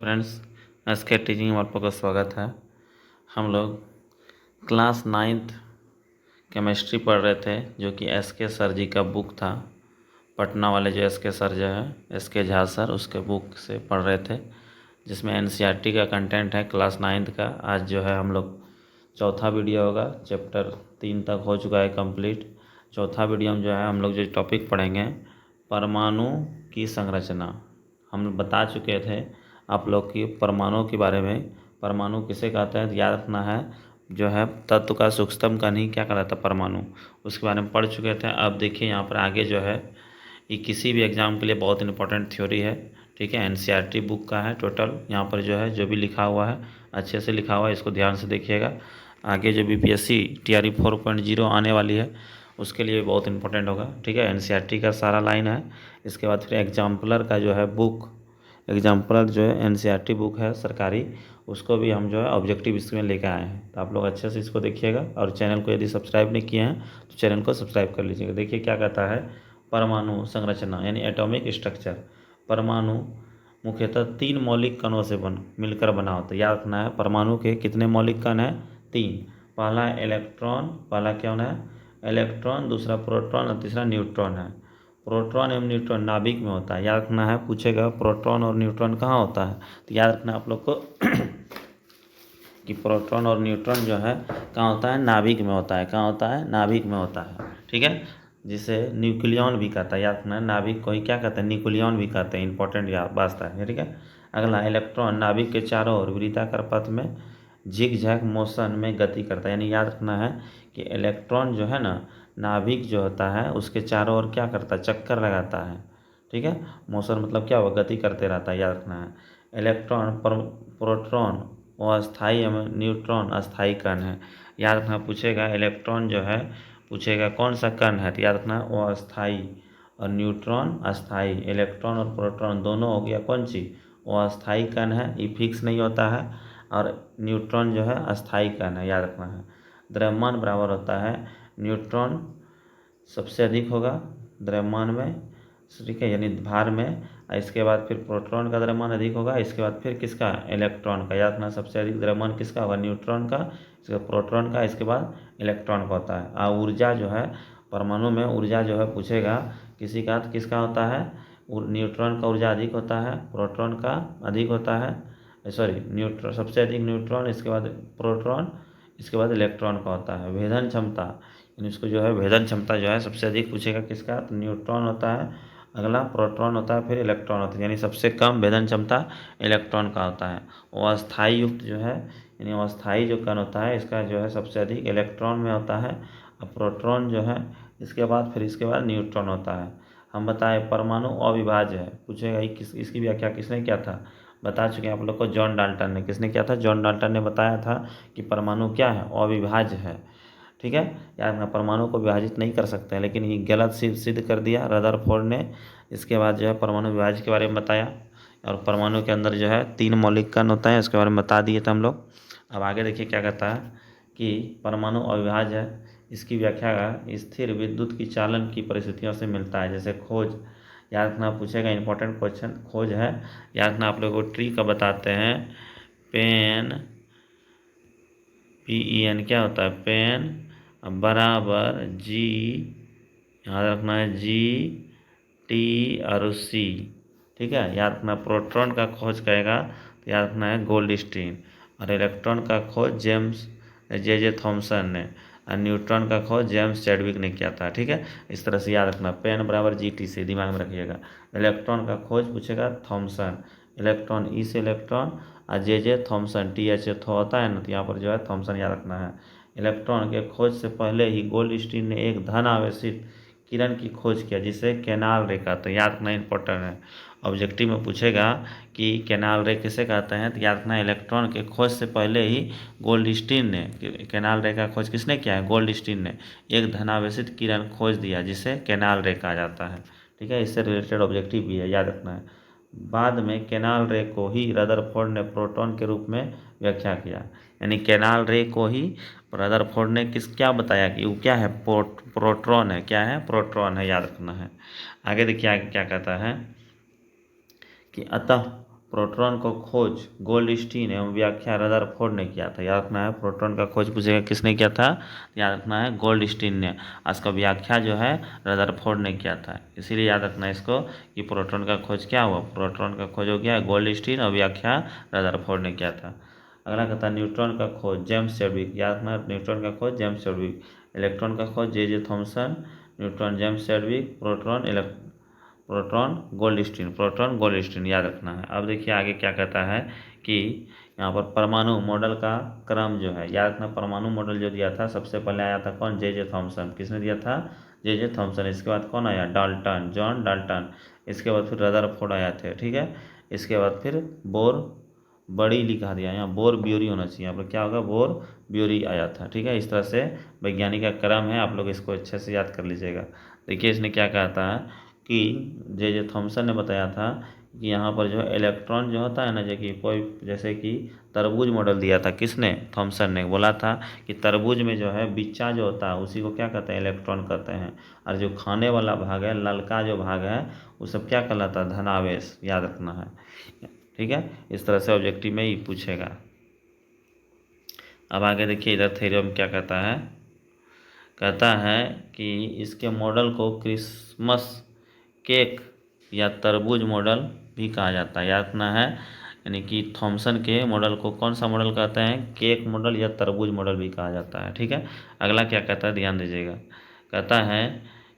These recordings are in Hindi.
फ्रेंड्स, एस के टीचिंग वर्क का स्वागत है। हम लोग क्लास 9th केमिस्ट्री पढ़ रहे थे, जो कि एस के सर जी का बुक था। पटना वाले जो एस के सर जो है, एस के झा सर, उसके बुक से पढ़ रहे थे, जिसमें एनसीईआरटी का कंटेंट है क्लास 9th का। आज जो है हम लोग चौथा वीडियो होगा। चैप्टर 3 तक हो चुका है कंप्लीट। चौथा वीडियो में जो है हम लोग जो टॉपिक पढ़ेंगे, परमाणु की संरचना। हम बता चुके थे आप लोग की परमाणु के बारे में। परमाणु किसे कहते हैं याद रखना है, जो है तत्व का सूक्ष्मतम कण ही क्या कहलाता है, परमाणु। उसके बारे में पढ़ चुके थे। अब देखिए यहाँ पर आगे जो है, ये किसी भी एग्जाम के लिए बहुत इंपॉर्टेंट थ्योरी है, ठीक है। एनसीईआरटी बुक का है टोटल। यहाँ पर जो है जो भी लिखा हुआ है अच्छे से लिखा हुआ है, इसको ध्यान से देखिएगा। आगे जो बीपीएससी टीआरई 4.0 आने वाली है, उसके लिए बहुत इंपॉर्टेंट होगा, ठीक है। एनसीईआरटी का सारा लाइन है। इसके बाद फिर एग्जाम्पलर का जो है बुक, एग्जाम्पलर जो है एनसीईआरटी बुक है सरकारी, उसको भी हम जो है ऑब्जेक्टिव इसमें लेकर आए हैं। तो आप लोग अच्छे से इसको देखिएगा, और चैनल को यदि सब्सक्राइब नहीं किए हैं तो चैनल को सब्सक्राइब कर लीजिएगा। देखिए क्या कहता है, परमाणु संरचना यानी एटॉमिक स्ट्रक्चर। परमाणु मुख्यतः 3 मौलिक कणों से मिलकर बना होता है। याद रखना है, परमाणु के कितने मौलिक कण हैं? 3। पहला इलेक्ट्रॉन, पहला क्या होना है? इलेक्ट्रॉन, दूसरा प्रोटॉन और तीसरा न्यूट्रॉन है। प्रोटॉन एवं न्यूट्रॉन नाभिक में होता है। याद रखना है, पूछेगा प्रोटॉन और न्यूट्रॉन कहाँ होता है, तो याद रखना आप लोग को कि प्रोटॉन और न्यूट्रॉन जो है कहाँ होता है? नाभिक में होता है। कहाँ होता है? नाभिक में होता है, ठीक है। जिसे न्यूक्लियन भी कहता है। याद रखना है, नाभिक को ही क्या कहते हैं? न्यूक्लियन भी कहते हैं। इंपॉर्टेंट याद बात है, ठीक है। अगला इलेक्ट्रॉन नाभिक के चारों ओर वृत्ताकार पथ में झिग झैग मोशन में गति करता है। यानी याद रखना है कि इलेक्ट्रॉन जो है ना, नाभिक जो होता है उसके चारों ओर क्या करता है? चक्कर लगाता है, ठीक है। मोशन मतलब क्या हुआ? गति करते रहता है, याद रखना है। इलेक्ट्रॉन प्रोटॉन वो अस्थायी एवं न्यूट्रॉन अस्थायी कण है। याद रखना, पूछेगा इलेक्ट्रॉन जो है, पूछेगा कौन सा कण है, तो याद रखना वो अस्थायी, और न्यूट्रॉन अस्थायी। इलेक्ट्रॉन और प्रोटॉन दोनों हो गया कौन चीज़? वो अस्थायी कण है, ये फिक्स नहीं होता है। और न्यूट्रॉन जो है अस्थायी कण है, याद रखना है। द्रव्यमान बराबर होता है, न्यूट्रॉन सबसे अधिक होगा द्रव्यमान में, ठीक है, यानी भार में। इसके बाद फिर प्रोटॉन का द्रव्यमान अधिक होगा। इसके बाद फिर किसका? इलेक्ट्रॉन का। याद रखना, सबसे अधिक द्रव्यमान किसका होगा? न्यूट्रॉन का, इसके बाद प्रोटॉन का, इसके बाद इलेक्ट्रॉन का होता है। और ऊर्जा जो है, परमाणु में ऊर्जा जो है पूछेगा किसी का, तो किसका होता है? न्यूट्रॉन का ऊर्जा अधिक होता है, प्रोटॉन का अधिक होता है, सॉरी न्यूट्रॉन सबसे अधिक न्यूट्रॉन, इसके बाद प्रोटॉन, इसके बाद इलेक्ट्रॉन का होता है। भेदन क्षमता, यानी इसको जो है भेदन क्षमता जो है सबसे अधिक पूछेगा किसका? तो न्यूट्रॉन होता है, अगला प्रोटॉन होता है, फिर इलेक्ट्रॉन होता है। यानी सबसे कम भेदन क्षमता इलेक्ट्रॉन का होता है। वो अस्थायी युक्त जो है, यानी अस्थायी जो कण होता है, इसका जो है सबसे अधिक इलेक्ट्रॉन में होता है, और प्रोटॉन जो है इसके बाद, फिर इसके बाद न्यूट्रॉन होता है। हम बताए परमाणु अविभाज्य है, पूछेगा इसकी व्याख्या किसने किया था? बता चुके हैं आप लोग को, जॉन डाल्टन ने। किसने किया था? जॉन डाल्टन ने बताया था कि परमाणु क्या है? अविभाज्य है, ठीक है। यार ना, परमाणु को विभाजित नहीं कर सकते हैं, लेकिन ये गलत सिद्ध कर दिया रदरफोर्ड ने। इसके बाद जो है परमाणु विभाज्य के बारे में बताया, और परमाणु के अंदर जो है 3 मौलिक कण होता है, इसके बारे में बता दिए थे हम लोग। अब आगे देखिए क्या कहता है कि परमाणु अविभाज्य है, इसकी व्याख्या स्थिर विद्युत की चालन की परिस्थितियों से मिलता है। जैसे खोज, याद रखना पूछेगा, इंपॉर्टेंट क्वेश्चन खोज है। याद रखना, आप लोग को ट्री का बताते हैं, पेन, PEN क्या होता है? पेन बराबर जी, याद रखना है GT और C, ठीक है। याद रखना, प्रोटॉन का खोज करेगा तो याद रखना है गोल्डस्टीन, और इलेक्ट्रॉन का खोज जेम्स जे थॉमसन ने, और न्यूट्रॉन का खोज जेम्स चैडविक ने किया था, ठीक है। इस तरह से याद रखना, पेन बराबर GT से दिमाग में रखिएगा। इलेक्ट्रॉन का खोज पूछेगा थॉमसन, इलेक्ट्रॉन ई से इलेक्ट्रॉन, और जे थॉमसन TH होता है ना, तो यहाँ पर जो है थॉमसन याद रखना है। इलेक्ट्रॉन के खोज से पहले ही गोल्डस्टीन ने एक धन आवेशित किरण की खोज किया, जिसे कैनाल रे का, तो याद रखना इंपॉर्टेंट है। ऑब्जेक्टिव में पूछेगा कि कैनाल रे किसे कहते हैं, तो याद रखना इलेक्ट्रॉन के खोज से पहले ही गोल्डस्टीन ने, कैनाल रे का खोज किसने किया है? गोल्डस्टीन ने एक धनावेशित किरण खोज दिया, जिसे कैनाल रे कहा जाता है, ठीक है। इससे रिलेटेड ऑब्जेक्टिव भी है, याद रखना है। बाद में कैनाल रे को ही रदरफोर्ड ने प्रोटॉन के रूप में व्याख्या किया। यानी कैनाल रे को ही रदरफोर्ड ने क्या बताया कि वो क्या है? प्रोटॉन है। क्या है? प्रोटॉन है, याद रखना है। आगे देखिए आगे क्या कहता है कि अतः प्रोटॉन को खोज गोल्डस्टीन एवं व्याख्या रदरफोर्ड ने किया था। याद रखना है, प्रोटॉन का खोज पूछेगा किसने किया था, याद रखना है गोल्डस्टीन ने। इसका व्याख्या जो है रदरफोर्ड ने किया था। इसीलिए याद रखना है इसको कि प्रोटॉन का खोज क्या हुआ, प्रोटॉन का खोज हो गया गोल्डस्टीन और व्याख्या रदरफोर्ड ने किया था। अगला कहता है न्यूट्रॉन का खोज जेम्स चैडविक। याद रखना न्यूट्रॉन का खोज जेम्स चैडविक। इलेक्ट्रॉन का खोज J Thomson. Neutron James Chadwick. Proton Goldstein याद रखना है। अब देखिए आगे क्या कहता है कि यहाँ पर परमाणु मॉडल का क्रम जो है, याद रखना परमाणु मॉडल जो दिया था सबसे पहले आया था कौन, जे थॉमसन। किसने दिया था, जे थॉमसन। इसके बाद कौन आया, डाल्टन, जॉन डाल्टन। इसके बाद फिर रदरफोर्ड आया थे, ठीक है। इसके बाद फिर बोर बड़ी लिखा दिया, यहाँ बोर ब्यूरी होना चाहिए, यहाँ पर क्या होगा, बोर ब्यूरी आया था, ठीक है। इस तरह से वैज्ञानिक का क्रम है, आप लोग इसको अच्छे से याद कर लीजिएगा। देखिए इसने क्या कहा था कि जे थॉमसन ने बताया था कि यहाँ पर जो है इलेक्ट्रॉन जो होता है ना, जो कि कोई जैसे कि तरबूज मॉडल दिया था, किसने, थॉमसन ने बोला था कि तरबूज में जो है बिच्चा जो होता है उसी को क्या कहते हैं, इलेक्ट्रॉन कहते हैं। और जो खाने वाला भाग है, ललका जो भाग है, वो सब क्या कहलाता है, धनावेश। याद रखना है, ठीक है। इस तरह से ऑब्जेक्टिव में ही पूछेगा। अब आगे देखिए इधर थ्योरम क्या कहता है, कहता है कि इसके मॉडल को क्रिसमस केक या तरबूज मॉडल भी कहा जाता है। याद रखना है, यानी कि थॉमसन के मॉडल को कौन सा मॉडल कहते हैं, केक मॉडल या तरबूज मॉडल भी कहा जाता है, ठीक है। अगला क्या कहता है, ध्यान दीजिएगा। कहता है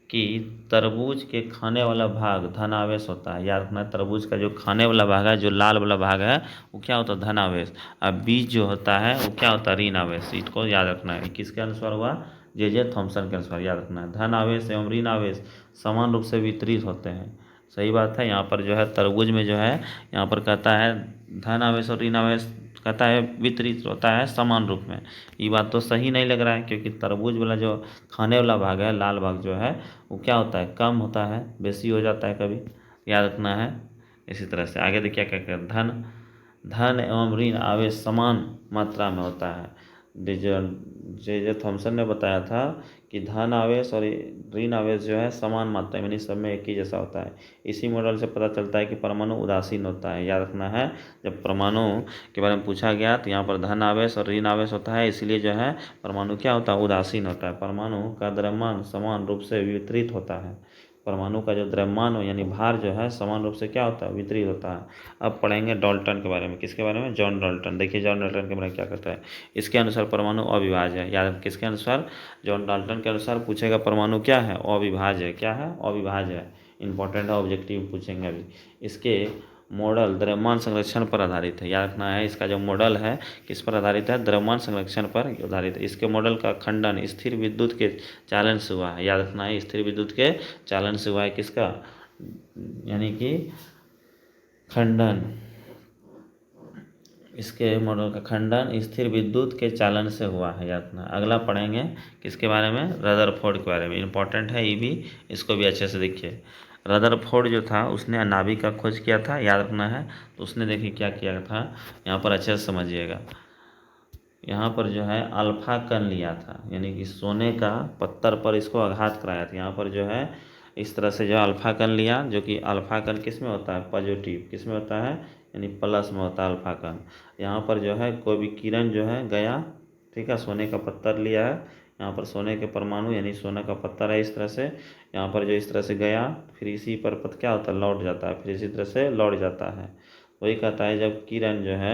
कि तरबूज के खाने वाला भाग धनावेश होता है। याद रखना, तरबूज का जो खाने वाला भाग है, जो लाल वाला भाग है, वो क्या होता है, धनावेश। और बीज जो होता है वो क्या होता है, ऋण आवेश। इसको याद रखना है, किसके अनुसार हुआ, जे थॉमसन के अनुसार। याद रखना है, धन आवेश एवं ऋण आवेश समान रूप से वितरित होते हैं। सही बात है। यहाँ पर जो है तरबूज में जो है, यहाँ पर कहता है धन आवेश और ऋण आवेश कहता है वितरित होता है समान रूप में। ये बात तो सही नहीं लग रहा है, क्योंकि तरबूज वाला जो खाने वाला भाग है, लाल भाग जो है, वो क्या होता है, कम होता है, बेसी हो जाता है कभी। याद रखना है। इसी तरह से आगे देखिए क्या कहते हैं, धन एवं ऋण आवेश समान मात्रा में होता है। जे थॉमसन ने बताया था कि धन आवेश और ऋण आवेश जो है समान मात्रा में, सब में एक ही जैसा होता है। इसी मॉडल से पता चलता है कि परमाणु उदासीन होता है। याद रखना है, जब परमाणु के बारे में पूछा गया तो यहाँ पर धन आवेश और ऋण आवेश होता है, इसलिए जो है परमाणु क्या होता है, उदासीन होता है। परमाणु का द्रव्यमान समान रूप से वितरित होता है। परमाणु का जो द्रव्यमान हो यानी भार जो है समान रूप से क्या होता है, वितरित होता है। अब पढ़ेंगे डाल्टन के बारे में। किसके बारे में, जॉन डाल्टन। देखिए जॉन डाल्टन के बारे में क्या कहता है, इसके अनुसार परमाणु अविभाज्य है। याद, किसके अनुसार, जॉन डाल्टन के अनुसार पूछेगा परमाणु क्या है, अविभाज्य है। क्या है, अविभाज्य है। इंपॉर्टेंट है, ऑब्जेक्टिव पूछेंगे अभी। इसके मॉडल द्रव्यमान संरक्षण पर आधारित है। याद रखना है, इसका जो मॉडल है किस पर आधारित है, द्रव्यमान संरक्षण पर आधारित है। इसके मॉडल का खंडन स्थिर विद्युत के चालन से हुआ है। याद रखना है, स्थिर विद्युत के चालन से हुआ है। किसका, यानी कि खंडन, इसके मॉडल का खंडन स्थिर विद्युत के चालन से हुआ है। याद रखना। अगला पढ़ेंगे किसके बारे में, रदरफोर्ड के बारे में। इंपॉर्टेंट है ये भी, इसको भी अच्छे से देखिए। रदरफोर्ड जो था उसने नाभिक का खोज किया था। याद रखना है। तो उसने देखिए क्या किया था, यहाँ पर अच्छे से समझिएगा। यहाँ पर जो है अल्फा कण लिया था, यानी कि सोने का पत्थर पर इसको आघात कराया था। यहाँ पर जो है इस तरह से जो अल्फा कण लिया, जो कि अल्फा कण किस में होता है, पॉजिटिव, किस में होता है, यानी प्लस में होता है अल्फा कण। यहाँ पर जो है कोई भी किरण जो है गया, ठीक है, सोने का पत्थर लिया है, यहाँ पर सोने के परमाणु यानी सोना का पत्थर है, इस तरह से यहाँ पर जो इस तरह से गया, फिर इसी पर पथ क्या होता है, लौट जाता है, फिर इसी तरह से लौट जाता है। वही कहता है जब किरण जो है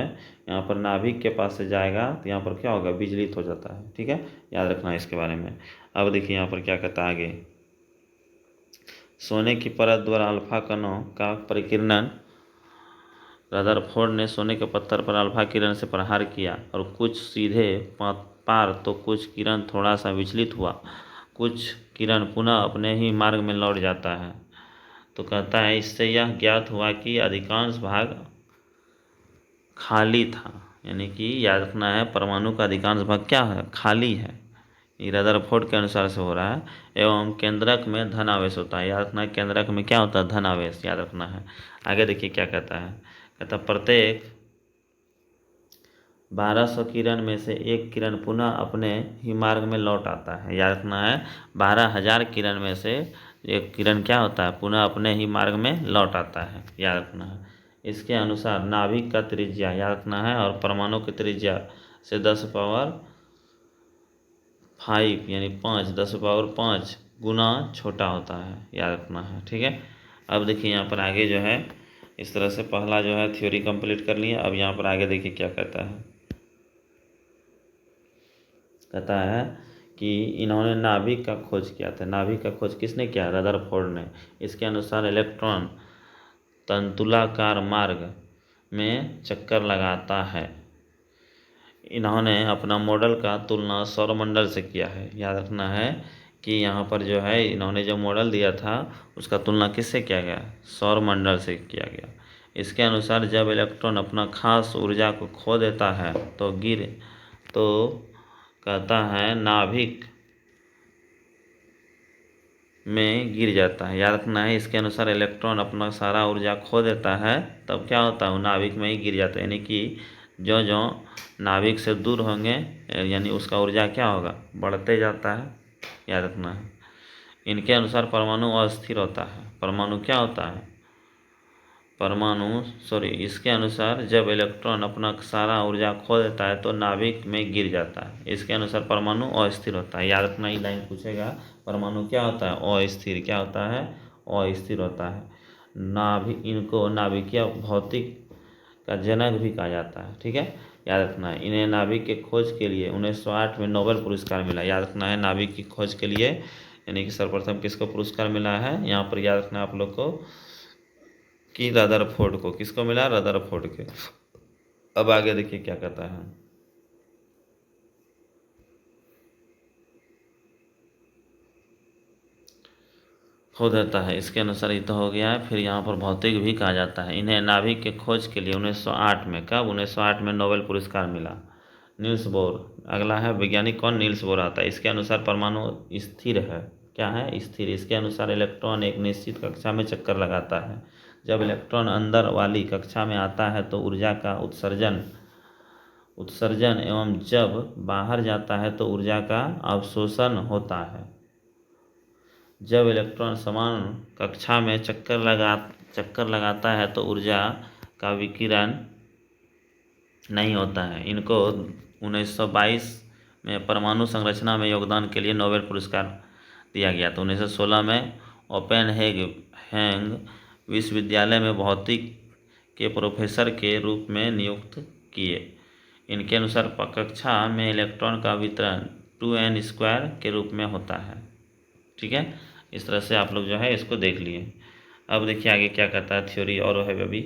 यहाँ पर नाभिक के पास से जाएगा तो यहाँ पर क्या होगा, विचलित हो जाता है, ठीक है। याद रखना है इसके बारे में। अब देखिए यहाँ पर क्या कहता है आगे, सोने की परत द्वारा अल्फा कणों का परिकिरणन, रदरफोर्ड ने सोने के पत्थर पर अल्फा किरण से प्रहार किया और कुछ सीधे पार तो कुछ किरण थोड़ा सा विचलित हुआ, कुछ किरण पुनः अपने ही मार्ग में लौट जाता है। तो कहता है इससे यह ज्ञात हुआ कि अधिकांश भाग खाली था, यानी कि याद रखना है परमाणु का अधिकांश भाग क्या है, खाली है। ये रदरफोर्ड के अनुसार से हो रहा है। एवं केंद्रक में धन आवेश होता है। याद रखना है, केंद्रक में क्या होता है, धन आवेश। याद रखना है। आगे देखिए क्या कहता है, कहता प्रत्येक 1200 किरण में से एक किरण पुनः अपने ही मार्ग में लौट आता है। याद रखना है, 12,000 किरण में से एक किरण क्या होता है, पुनः अपने ही मार्ग में लौट आता है। याद रखना है। इसके अनुसार नाभिक का त्रिज्या याद रखना है और परमाणु की त्रिज्या से 10⁵ यानी 5 10⁵ गुना छोटा होता है, याद रखना है। ठीक है, अब देखिए यहाँ पर आगे जो है इस तरह से पहला जो है थ्योरी कंप्लीट कर लिए। अब यहाँ पर आगे देखिए क्या कहता है, कहता है कि इन्होंने नाभिक का खोज किया था। नाभिक का खोज किसने किया? रदरफोर्ड ने। इसके अनुसार इलेक्ट्रॉन तंतुलाकार मार्ग में चक्कर लगाता है। इन्होंने अपना मॉडल का तुलना सौरमंडल से किया है। याद रखना है कि यहाँ पर जो है इन्होंने जो मॉडल दिया था उसका तुलना किससे किया गया? सौरमंडल से किया गया। इसके अनुसार जब इलेक्ट्रॉन अपना खास ऊर्जा को खो देता है तो कहता है नाभिक में गिर जाता है। याद रखना है, इसके अनुसार इलेक्ट्रॉन अपना सारा ऊर्जा खो देता है तब क्या होता है? वो नाभिक में ही गिर जाता है। यानी कि जो जो नाभिक से दूर होंगे यानी उसका ऊर्जा क्या होगा? बढ़ते जाता है। याद रखना है। इनके अनुसार परमाणु अस्थिर होता है। परमाणु क्या होता है? इसके अनुसार जब इलेक्ट्रॉन अपना सारा ऊर्जा खो देता है तो नाभिक में गिर जाता है। इसके अनुसार परमाणु अस्थिर होता है। याद रखना, ही लाइन पूछेगा परमाणु क्या होता है? अस्थिर। क्या होता है? अस्थिर होता है। इनको नाभिकीय भौतिक का जनक भी कहा जाता है। ठीक है, याद रखना है। इन्हें नाभिक के खोज के लिए 1908 में नोबेल पुरस्कार मिला। याद रखना है, नाभिक की खोज के लिए यानी कि सर्वप्रथम किसको पुरस्कार मिला है? यहाँ पर याद रखना आप लोग को कि रदरफोर्ड को। किसको मिला? रदरफोर्ड के। अब आगे देखिए क्या कहता है, खो देता है। इसके अनुसार ये तो हो गया है। फिर यहाँ पर भौतिक भी कहा जाता है। इन्हें नाभिक के खोज के लिए 1908 में, कब? 1908 में नोबेल पुरस्कार मिला। नील्स बोर अगला है वैज्ञानिक कौन? नील्स बोर आता है। इसके अनुसार परमाणु स्थिर है। क्या है? स्थिर। इसके अनुसार इलेक्ट्रॉन एक निश्चित कक्षा में चक्कर लगाता है। जब इलेक्ट्रॉन अंदर वाली कक्षा में आता है तो ऊर्जा का उत्सर्जन एवं जब बाहर जाता है तो ऊर्जा का अवशोषण होता है। जब इलेक्ट्रॉन समान कक्षा में चक्कर लगाता है तो ऊर्जा का विकिरण नहीं होता है। इनको 1922 में परमाणु संरचना में योगदान के लिए नोबेल पुरस्कार दिया गया था। 1916 में ओपेनहेंग विश्वविद्यालय में भौतिक के प्रोफेसर के रूप में नियुक्त किए। इनके अनुसार कक्षा में इलेक्ट्रॉन का वितरण 2n² के रूप में होता है। ठीक है, इस तरह से आप लोग जो है इसको देख लिए। अब देखिए आगे क्या कहता है थ्योरी और है अभी।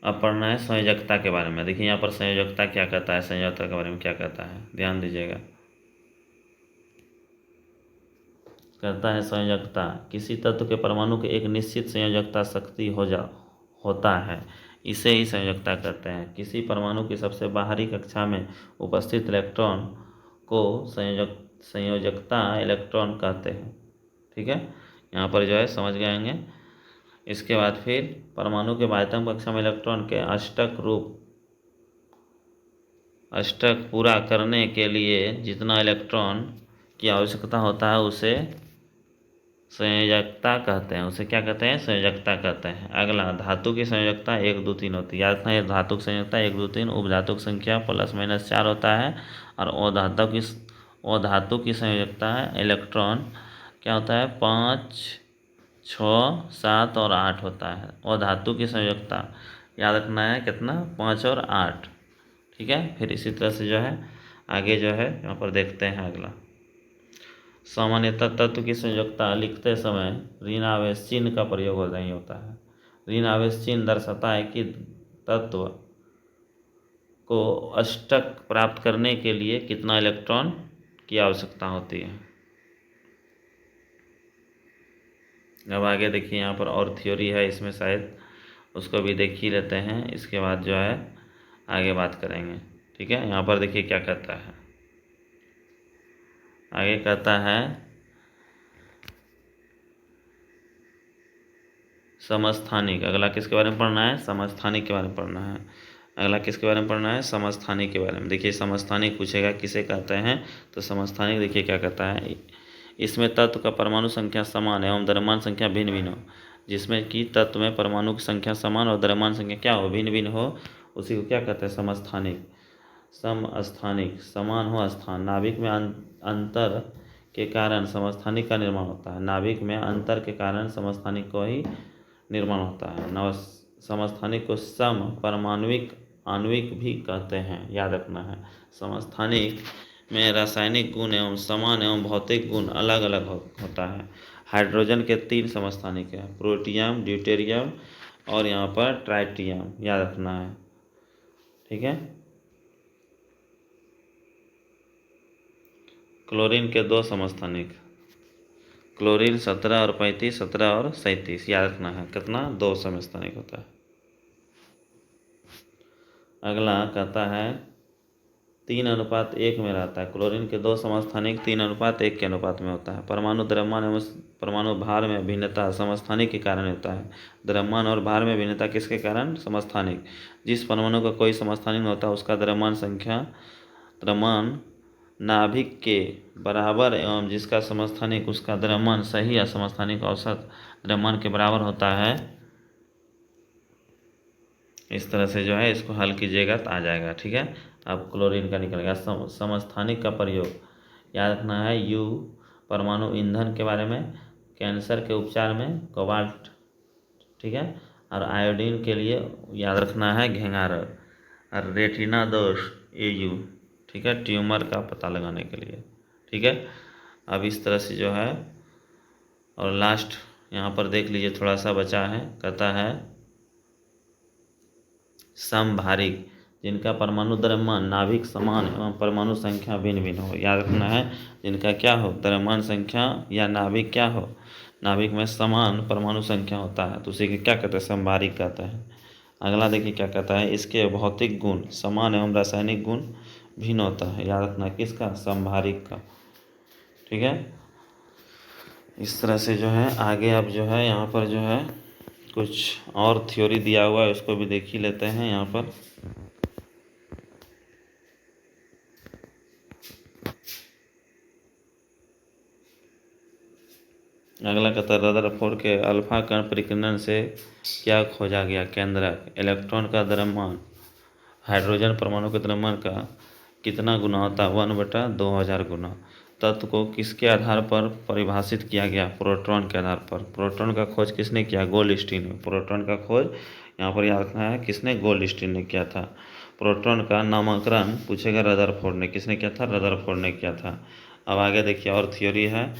अब पढ़ना है संयोजकता के बारे में। देखिए यहाँ पर संयोजकता क्या कहता है, संयोजकता के बारे में क्या कहता है, ध्यान दीजिएगा। कहता है संयोजकता किसी तत्व के परमाणु के एक निश्चित संयोजकता शक्ति होता है, इसे ही संयोजकता कहते हैं। किसी परमाणु की सबसे बाहरी कक्षा में उपस्थित इलेक्ट्रॉन को संयोजकता इलेक्ट्रॉन कहते हैं। ठीक है, यहाँ पर जो है समझ गए होंगे। इसके बाद फिर परमाणु के बाह्यतम कक्षा में इलेक्ट्रॉन के अष्टक पूरा करने के लिए जितना इलेक्ट्रॉन की आवश्यकता होता है उसे संयोजकता कहते हैं। उसे क्या कहते हैं? संयोजकता कहते हैं। अगला धातु की संयोजकता 1 2 3 होती है। याद रखना है, धातु की संयोजकता 1 2 3। उपधातु संख्या ±4 होता है। और अधातु की संयोजकता है इलेक्ट्रॉन क्या होता है? 5 6 7 और 8 होता है। अधातु की संयोजकता याद रखना है कितना? 5 और 8। ठीक है, फिर इसी तरह से जो है आगे जो है यहाँ पर देखते हैं अगला। सामान्यतः तत्व की संयोजकता लिखते समय ऋण आवेश चिन्ह का प्रयोग नहीं होता है। ऋण आवेश चिन्ह दर्शाता है कि तत्व को अष्टक प्राप्त करने के लिए कितना इलेक्ट्रॉन की आवश्यकता होती है। अब आगे देखिए यहाँ पर और थ्योरी है, इसमें शायद उसको भी देख ही लेते हैं, इसके बाद जो है आगे बात करेंगे। ठीक है, यहाँ पर देखिए क्या कहता है, आगे कहता है समस्थानिक। अगला किसके बारे में पढ़ना है? समस्थानिक के बारे में पढ़ना है। अगला किसके बारे में पढ़ना है? समस्थानिक के बारे में। देखिए समस्थानिक पूछेगा किसे कहते हैं, तो समस्थानिक देखिए क्या कहता है, इसमें तत्व का परमाणु संख्या समान एवं द्रव्यमान संख्या भिन्न भिन्न हो। जिसमें कि तत्व में परमाणु की संख्या समान और द्रव्यमान संख्या क्या हो, भिन्न भिन्न हो, उसी को क्या कहते हैं, समस्थानिक। समस्थानिक, समान हो स्थान। नाभिक में अंतर के कारण समस्थानिक का निर्माण होता है। नाभिक में अंतर के कारण समस्थानिक को ही निर्माण होता है। नव समस्थानिक को सम परमाणुविक आणविक भी कहते हैं, याद रखना है। समस्थानिक में रासायनिक गुण एवं समान एवं भौतिक गुण अलग अलग होता है। हाइड्रोजन के 3 समस्थानिक है, प्रोटियम, ड्यूटेरियम और यहाँ पर ट्राइटियम, याद रखना है, ठीक है। क्लोरीन के 2 समस्थानिक, क्लोरीन 17 और 35, 17 और 37, याद रखना है, कितना, 2 समस्थानिक होता है। अगला कहता है 3:1 में रहता है। क्लोरीन के 2 समस्थानिक 3:1 के अनुपात में होता है। परमाणु द्रव्यमान एवं परमाणु भार में भिन्नता समस्थानिक के कारण होता है। द्रव्यमान और भार में भिन्नता किसके कारण, समस्थानिक। जिस परमाणु का कोई समस्थानिक नहीं होता उसका द्रव्यमान नाभिक के बराबर एवं जिसका समस्थानिक उसका द्रव्यमान सही या समस्थानिक औसत द्रव्यमान के बराबर होता है। इस तरह से जो है इसको हल कीजिएगा तो आ जाएगा, ठीक है। अब क्लोरीन का निकलेगा। समस्थानिक का प्रयोग याद रखना है। यू परमाणु ईंधन के बारे में, कैंसर के उपचार में कोबाल्ट, ठीक है। और आयोडीन के लिए याद रखना है घेंगारर। और रेटिना दोष AU, ठीक है, ट्यूमर का पता लगाने के लिए, ठीक है। अब इस तरह से जो है, और लास्ट यहाँ पर देख लीजिए थोड़ा सा बचा है, कहता है समभारिक, जिनका परमाणु द्रव्यमान नाभिक समान एवं परमाणु संख्या भिन्न भिन्न हो। याद रखना है, जिनका क्या हो, द्रव्यमान संख्या या नाभिक क्या हो, नाभिक में समान परमाणु संख्या होता है तो उसी को क्या कहते हैं, समभारिक कहते हैं। अगला देखिए क्या कहता है, इसके भौतिक गुण समान एवं रासायनिक गुण भिन्न होता है। याद रखना किसका, समभारिक का, ठीक है। इस तरह से जो है आगे अब जो है यहाँ पर जो है कुछ और थ्योरी दिया हुआ है, उसको भी देख ही लेते हैं। यहाँ पर अगला कहता है रदरफोर्ड के अल्फा कण परिकीर्णन से क्या खोजा गया, केंद्रक। इलेक्ट्रॉन का द्रव्यमान हाइड्रोजन परमाणु के द्रव्यमान का कितना गुना होता है, 1/2000 गुना। तत्व को किसके आधार पर परिभाषित किया गया, प्रोटॉन के आधार पर। प्रोटॉन का खोज किसने किया, गोल्डस्टीन ने। प्रोटॉन का खोज यहाँ पर याद रखना है किसने, गोल्डस्टीन ने किया था। प्रोटॉन का नामकरण पूछेगा रदरफोर्ड ने, किसने किया था, रदरफोर्ड ने किया था। अब आगे देखिए और थ्योरी है,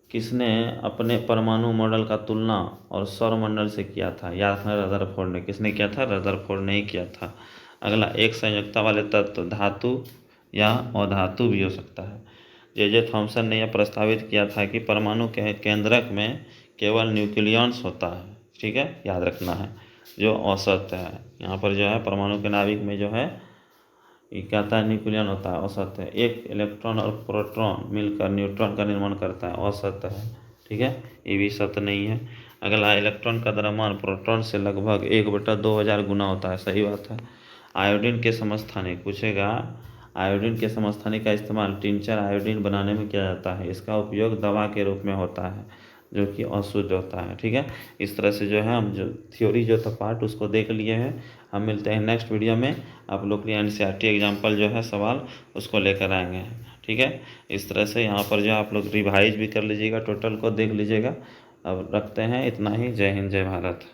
किसने अपने परमाणु मॉडल का तुलना और सौरमंडल से किया था। याद रखना रदरफोर्ड ने, किसने किया था, रदरफोर्ड ने ही किया था। अगला एक संयोजकता वाले तत्व धातु या अधातु भी हो सकता है। जे थॉमसन ने यह प्रस्तावित किया था कि परमाणु के केंद्रक में केवल न्यूक्लियॉन्स होता है, ठीक है, याद रखना है, जो औसत है। यहाँ पर जो है परमाणु के नाभिक में जो है ये कहता है न्यूक्लियन होता है, औसत है। एक इलेक्ट्रॉन और प्रोटॉन मिलकर न्यूट्रॉन का निर्माण करता है, औसत है, ठीक है, ये भी सत्य नहीं है। अगला इलेक्ट्रॉन का द्रव्यमान प्रोटॉन से लगभग 1/2000 गुना होता है, सही बात है। आयोडीन के समस्थानिक पूछेगा, आयोडीन के समस्थानिक का इस्तेमाल टिंचर आयोडीन बनाने में किया जाता है। इसका उपयोग दवा के रूप में होता है जो कि अशुद्ध होता है, ठीक है। इस तरह से जो है हम जो थ्योरी जो था पार्ट उसको देख लिए हैं। हम मिलते हैं नेक्स्ट वीडियो में, आप लोग के लिए NCERT एग्जाम्पल जो है सवाल उसको लेकर आएंगे, ठीक है। इस तरह से यहाँ पर जो आप लोग रिवाइज भी कर लीजिएगा, टोटल को देख लीजिएगा। अब रखते हैं इतना ही। जय हिंद, जय भारत।